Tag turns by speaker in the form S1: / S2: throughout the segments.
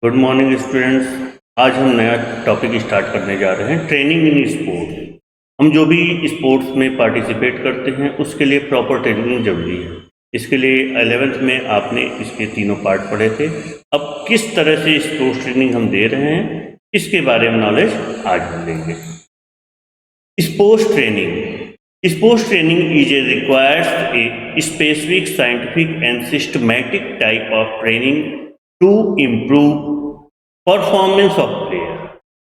S1: Good morning students. आज हम नया टॉपिक स्टार्ट करने जा रहे हैं, ट्रेनिंग इन स्पोर्ट्स। हम जो भी स्पोर्ट्स में पार्टिसिपेट करते हैं उसके लिए प्रॉपर ट्रेनिंग जरूरी है। इसके लिए 11th में आपने इसके तीनों पार्ट पढ़े थे। अब किस तरह से स्पोर्ट्स ट्रेनिंग हम दे रहे हैं इसके बारे में नॉलेज आज हम लेंगे। Sports training is requires a specific scientific and systematic type of training to improve performance of player.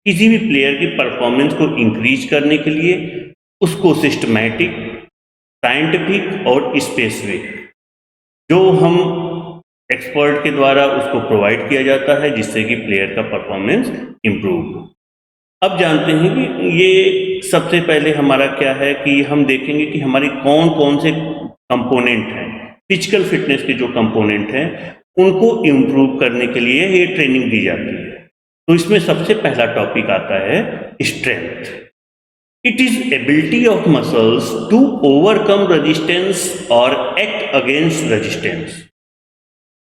S1: किसी भी प्लेयर की परफॉर्मेंस को इंक्रीज करने के लिए उसको सिस्टमैटिक, साइंटिफिक और स्पेसिफिक जो हम एक्सपर्ट के द्वारा उसको प्रोवाइड किया जाता है जिससे कि प्लेयर का परफॉर्मेंस इम्प्रूव हो। अब जानते हैं कि ये सबसे पहले हमारा क्या है कि हम देखेंगे कि हमारी कौन कौन से कंपोनेंट हैं। फिजिकल फिटनेस के जो कंपोनेंट हैं उनको इम्प्रूव करने के लिए ये ट्रेनिंग दी जाती है। तो इसमें सबसे पहला टॉपिक आता है strength. It is ability of muscles to overcome resistance और act against resistance.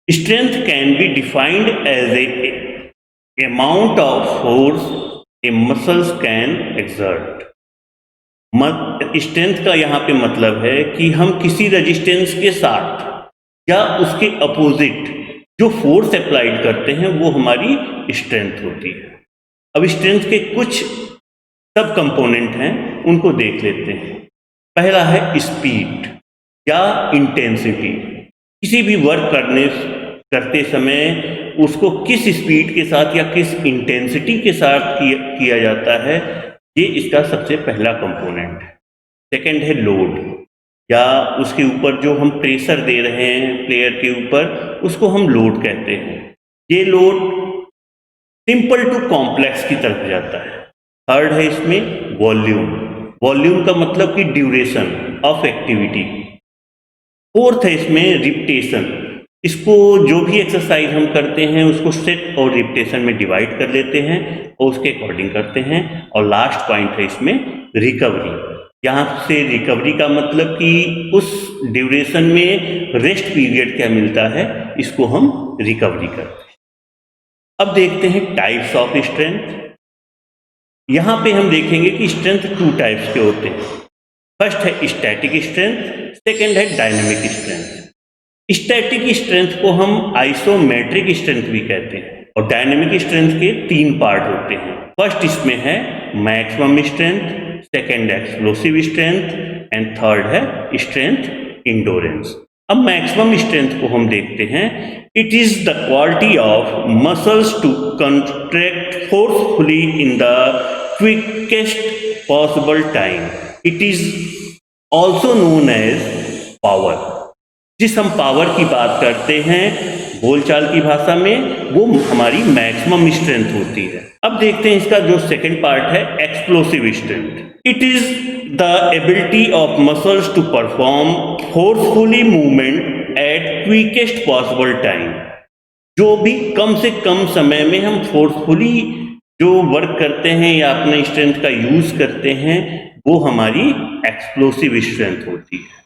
S1: Strength can be defined as a amount of force a muscles can exert. Strength का यहाँ पे मतलब है कि हम किसी रेजिस्टेंस के साथ या उसके अपोजिट जो फोर्स अप्लाइड करते हैं वो हमारी स्ट्रेंथ होती है। अब स्ट्रेंथ के कुछ सब कंपोनेंट हैं उनको देख लेते हैं। पहला है स्पीड या इंटेंसिटी। किसी भी वर्क करते समय उसको किस स्पीड के साथ या किस इंटेंसिटी के साथ किया जाता है, ये इसका सबसे पहला कंपोनेंट है। सेकंड है लोड, या उसके ऊपर जो हम प्रेशर दे रहे हैं प्लेयर के ऊपर उसको हम लोड कहते हैं। ये लोड सिंपल टू कॉम्प्लेक्स की तरफ जाता है। थर्ड है इसमें वॉल्यूम का मतलब कि ड्यूरेशन ऑफ एक्टिविटी। फोर्थ है इसमें रिपिटेशन। इसको जो भी एक्सरसाइज हम करते हैं उसको सेट और रिपिटेशन में डिवाइड कर लेते हैं और उसके अकॉर्डिंग करते हैं। और लास्ट पॉइंट है इसमें रिकवरी। यहाँ से रिकवरी का मतलब कि उस ड्यूरेशन में रेस्ट पीरियड क्या मिलता है, इसको हम रिकवरी करते हैं। अब देखते हैं टाइप्स ऑफ स्ट्रेंथ। यहाँ पे हम देखेंगे कि स्ट्रेंथ टू टाइप्स के होते हैं। फर्स्ट है स्टैटिक स्ट्रेंथ, सेकेंड है डायनेमिक स्ट्रेंथ। स्टैटिक स्ट्रेंथ को हम आइसोमेट्रिक स्ट्रेंथ भी कहते हैं और डायनेमिक स्ट्रेंथ के तीन पार्ट होते हैं। फर्स्ट इसमें है maximum strength, second explosive strength and third है स्ट्रेंथ इंडोरेंस। अब मैक्सिमम स्ट्रेंथ को हम देखते हैं। It is the quality of muscles to contract forcefully in the quickest possible time. It is also known as power. जिस हम power की बात करते हैं बोलचाल की भाषा में, वो हमारी मैक्सिमम स्ट्रेंथ होती है। अब देखते हैं इसका जो सेकंड पार्ट है explosive strength. It is the ability of muscles to perform forcefully movement at quickest possible time. जो भी कम से कम समय में हम फोर्सफुली जो वर्क करते हैं या अपने स्ट्रेंथ का यूज करते हैं वो हमारी एक्सप्लोसिव स्ट्रेंथ होती है।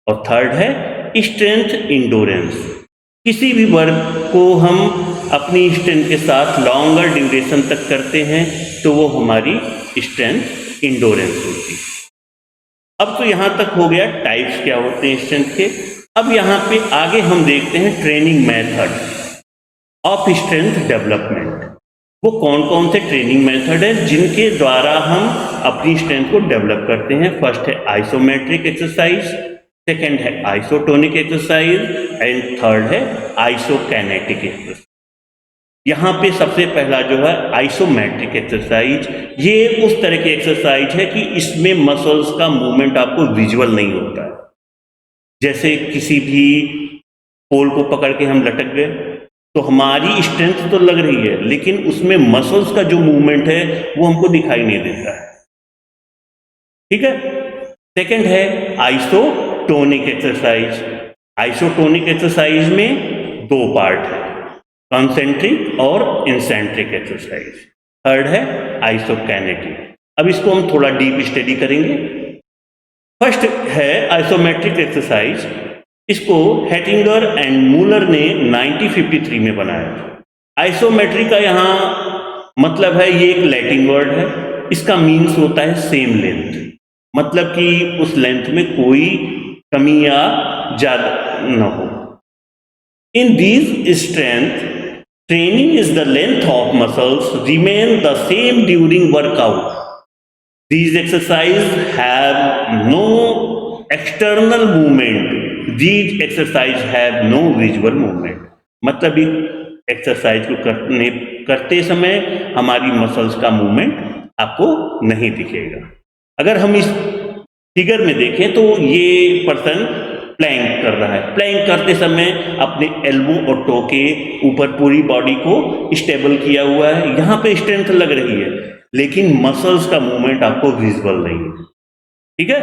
S1: और थर्ड है स्ट्रेंथ इंडोरेंस। किसी भी वर्क को हम अपनी स्ट्रेंथ के साथ लॉन्गर ड्यूरेशन तक करते हैं तो वो हमारी स्ट्रेंथ इंडोरेंस होती है। अब तो यहाँ तक हो गया टाइप्स क्या होते हैं स्ट्रेंथ के। अब यहाँ पे आगे हम देखते हैं training method of strength development. वो कौन कौन से ट्रेनिंग मेथड है जिनके द्वारा हम अपनी स्ट्रेंथ को डेवलप करते हैं। फर्स्ट है आइसोमेट्रिक एक्सरसाइज, सेकेंड है आइसोटोनिक एक्सरसाइज एंड थर्ड है आइसोकाइनेटिक एक्सरसाइज। यहाँ पे सबसे पहला जो है आइसोमेट्रिक एक्सरसाइज, ये उस तरह की एक्सरसाइज है कि इसमें मसल्स का मूवमेंट आपको विजुअल नहीं होता है। जैसे किसी भी पोल को पकड़ के हम लटक गए तो हमारी स्ट्रेंथ तो लग रही है लेकिन उसमें मसल्स का जो मूवमेंट है वो हमको दिखाई नहीं देता है। ठीक है। सेकेंड है आइसोटोनिक एक्सरसाइज। आइसोटोनिक एक्सरसाइज में दो पार्ट है, कॉन्सेंट्रिक और इंसेंट्रिक एक्सरसाइज। थर्ड है आइसोकाइनेटिक। अब इसको हम थोड़ा डीप स्टडी करेंगे। फर्स्ट है आइसोमेट्रिक एक्सरसाइज। इसको हेटिंगर एंड मूलर ने 1953 में बनाया था। आइसोमेट्री का यहाँ मतलब है, ये एक लैटिन वर्ड है, इसका मीन्स होता है सेम लेंथ, मतलब कि उस लेंथ में कोई कमी या ज्यादा न हो। In these strength training is the length of muscles remain the same during workout. These exercises have no external movement. These exercises have no visual movement. मतलब इस एक्सरसाइज को करते समय हमारी मसल्स का मूवमेंट आपको नहीं दिखेगा। अगर हम इस फिगर में देखें तो ये पर्सन प्लैंक कर रहा है। प्लैंक करते समय अपने एल्बो और टो के ऊपर पूरी बॉडी को स्टेबल किया हुआ है, यहाँ पे स्ट्रेंथ लग रही है, लेकिन मसल्स का मूवमेंट आपको विजिबल नहीं है। ठीक है,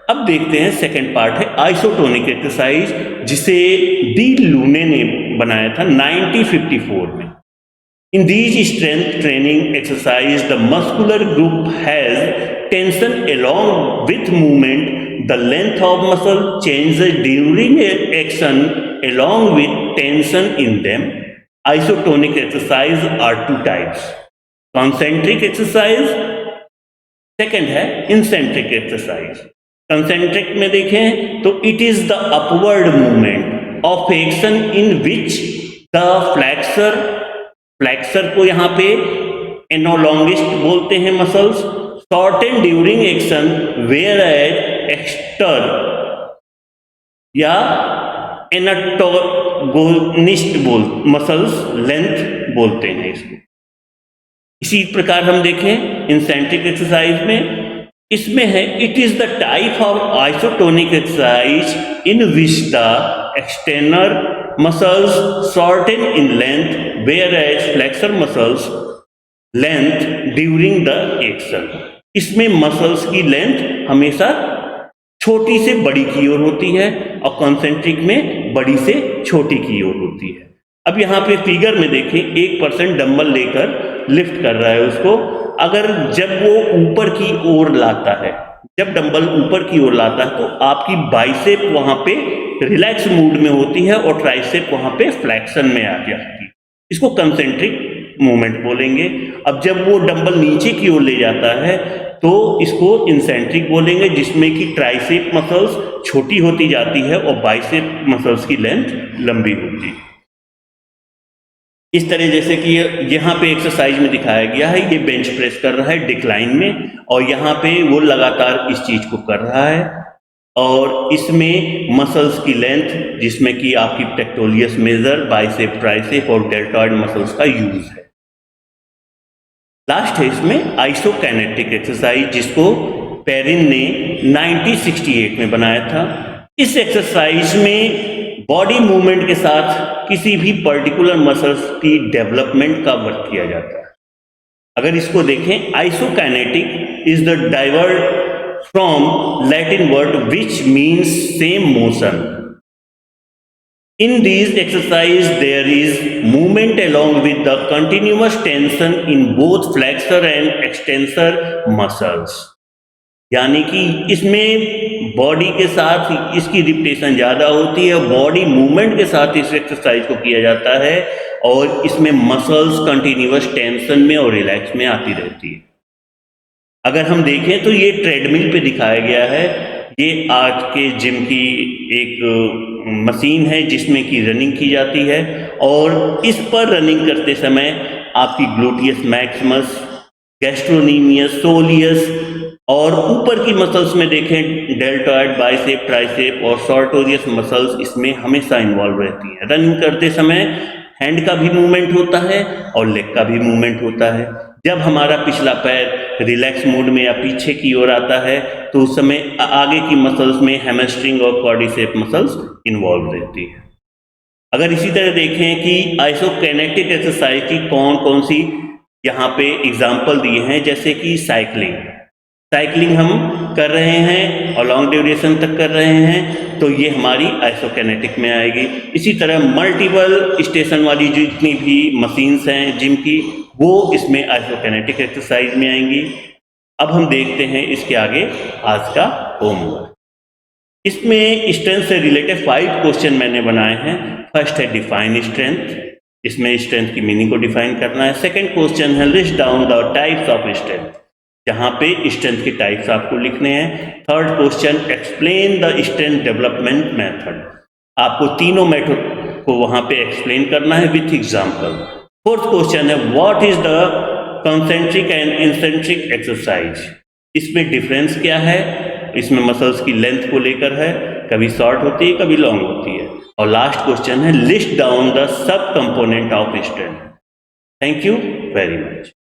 S1: अब देखते हैं सेकंड पार्ट है आइसोटोनिक एक्सरसाइज, जिसे डी लूने ने बनाया था 1954 में। In these strength training exercise the muscular group has tension along with movement. The length of muscle changes during action along with tension in them. Isotonic exercise are two types. Concentric exercise, second है incentric exercise. Concentric में देखें तो it is the upward movement of action in which the flexor को यहाँ पे एनोलॉन्गिस्ट बोलते हैं muscles, shorten during action, whereas Exter या एनाटोगोनिस्ट मसल्स लेंथ बोलते हैं इसको। इसी प्रकार हम देखें इंसेंट्रिक एक्सरसाइज में, इसमें है it is the type of isotonic exercise in which the external muscles shorten in length whereas flexor muscles length during the action. इसमें मसल्स की लेंथ हमेशा छोटी से बड़ी की ओर होती है और कॉन्सेंट्रिक में बड़ी से छोटी की ओर होती है। अब यहाँ पे फिगर में देखें, एक पर्सन डंबल लेकर लिफ्ट कर रहा है उसको, अगर जब वो ऊपर की ओर लाता है, जब डंबल ऊपर की ओर लाता है तो आपकी बाइसेप वहाँ पे रिलैक्स मूड में होती है और ट्राइसेप वहाँ पे फ्लैक्शन में आ जाती है। इसको कंसेंट्रिक मूवमेंट बोलेंगे। अब जब वो डंबल नीचे की ओर ले जाता है तो इसको इंसेंट्रिक बोलेंगे, जिसमें कि ट्राइसेप मसल्स छोटी होती जाती है और बाइसेप मसल्स की लेंथ लंबी होती है। इस तरह जैसे कि यहाँ पे एक्सरसाइज में दिखाया गया है, ये बेंच प्रेस कर रहा है डिक्लाइन में और यहाँ पे वो लगातार इस चीज को कर रहा है और इसमें मसल्स की लेंथ, जिसमें कि आपकी पेक्टोरियस मेजर, बाइसेप, ट्राइसेप और डेल्टॉइड मसल्स का यूज है। लास्ट है इसमें आइसोकाइनेटिक एक्सरसाइज, जिसको पेरिन ने 1968 में बनाया था। इस एक्सरसाइज में बॉडी मूवमेंट के साथ किसी भी पर्टिकुलर मसल्स की डेवलपमेंट का वर्क किया जाता है। अगर इसको देखें, isokinetic is the divert from Latin word which means same motion. In these exercises, there is movement along with the continuous tension in both flexor and extensor muscles. यानी कि इसमें बॉडी के साथ इसकी रिपीटेशन ज़्यादा होती है, बॉडी मूवमेंट के साथ इस एक्सरसाइज को किया जाता है और इसमें मसल्स कंटिन्यूअस टेंशन में और रिलैक्स में आती रहती है। अगर हम देखें तो ये ट्रेडमिल पे दिखाया गया है, ये आज के जिम की एक मशीन है जिसमें कि रनिंग की जाती है और इस पर रनिंग करते समय आपकी ग्लूटियस मैक्सिमस, गैस्ट्रोनीमियस, सोलियस और ऊपर की मसल्स में देखें डेल्टॉइड, बाइसेप, ट्राइसेप और सर्टोरियस मसल्स इसमें हमेशा इन्वॉल्व रहती हैं। रनिंग करते समय हैंड का भी मूवमेंट होता है और लेग का भी मूवमेंट होता है। जब हमारा पिछला पैर रिलैक्स मोड में या पीछे की ओर आता है तो उस समय आगे की मसल्स में हैमस्ट्रिंग और क्वाड्रिसेप मसल्स इन्वॉल्व रहती है। अगर इसी तरह देखें कि आइसोकाइनेटिक एक्सरसाइज की कौन कौन सी यहाँ पे एग्जाम्पल दिए हैं, जैसे कि साइकिलिंग हम कर रहे हैं और लॉन्ग ड्यूरेशन तक कर रहे हैं तो ये हमारी आइसोकाइनेटिक में आएगी। इसी तरह मल्टीपल स्टेशन वाली जितनी भी मशीन्स हैं जिम की, वो इसमें आइसोकाइनेटिक एक्सरसाइज में आएंगी। अब हम देखते हैं इसके आगे आज का होमवर्क। इसमें स्ट्रेंथ से रिलेटेड 5 क्वेश्चन मैंने बनाए हैं। फर्स्ट है डिफाइन स्ट्रेंथ, इसमें स्ट्रेंथ की मीनिंग को डिफाइन करना है। सेकंड क्वेश्चन है list down the types of strength, जहां पे स्ट्रेंथ के टाइप्स आपको लिखने हैं। Third question explain the strength development method, आपको तीनों मेथड को वहां पे एक्सप्लेन करना है विथ एग्जांपल। फोर्थ क्वेश्चन है what is the concentric and eccentric exercise, इसमें डिफरेंस क्या है, इसमें मसल्स की लेंथ को लेकर है, कभी शॉर्ट होती है कभी लॉन्ग होती है। और लास्ट क्वेश्चन है list down the sub component of strength. Thank you very much.